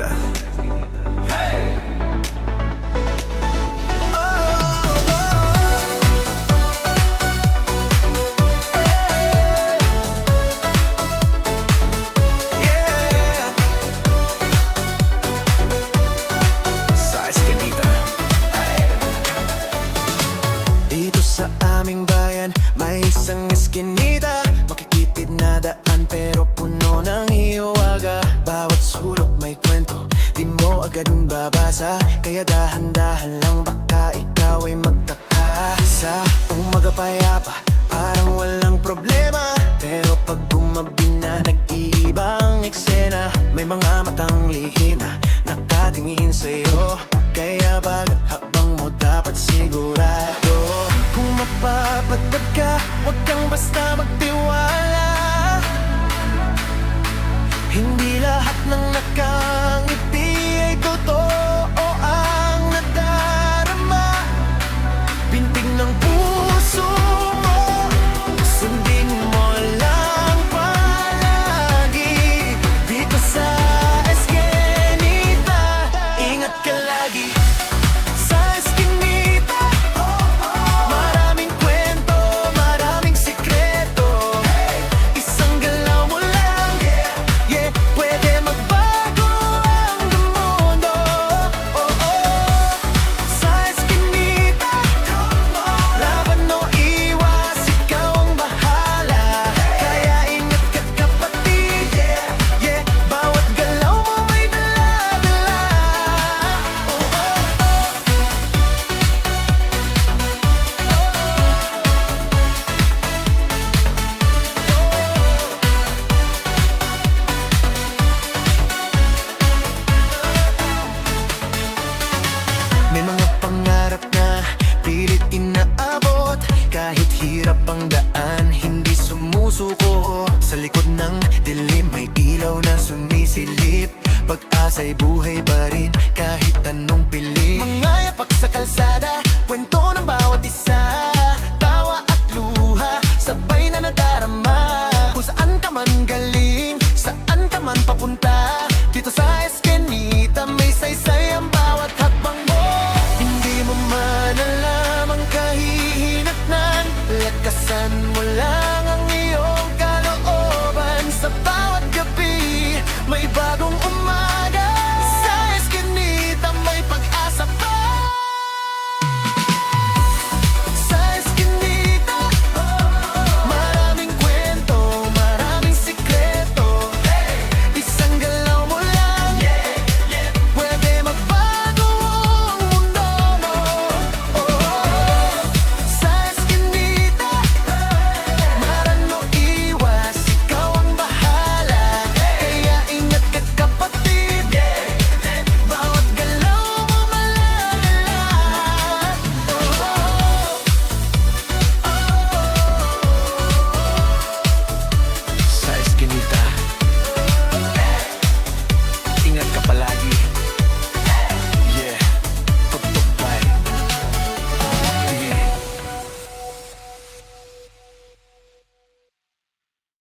Eskinita. Dito sa aming bayan, may isang eskinita. Makikitid na daan pero puno ng hiwaga. Bawat sulok may kwento, di mo agad babasa. Kaya dahan-dahan lang baka ikaw ay magtaka. Sa umaga payapa, parang walang problema. Pero pag gumabi na, nag-iibang eksena. May mga matang lihim na nakatingin sa'yo. Kaya bagat habang mo dapat sigurado. Kung mapapadpad ka, huwag kang basta magtiwala. Hindi lahat ng nakangiti ay totoo ang nadarama. Bintig ng puso mo, sundin mo lang palagi. Dito sa Eskinita, ingat ka lagi. Sa Eskinita, maraming kwento, maraming sikreto. Isang galaw mo lang, yeah, pwede magbago ang mundo. Sa Eskinita, laban o iwas, ikaw ang bahala. Kaya ingat ka kapatid, yeah, bawat galaw mo may dala-dala. May mga pangarap na pilit inaabot. Kahit hirap ang daan, hindi sumusuko. Sa likod ng dilim may ilaw na sumisilip. Pag-asa'y buhay pa rin kahit anong pilit. Mga yapak sa kalsada, kwento ng bawat isa.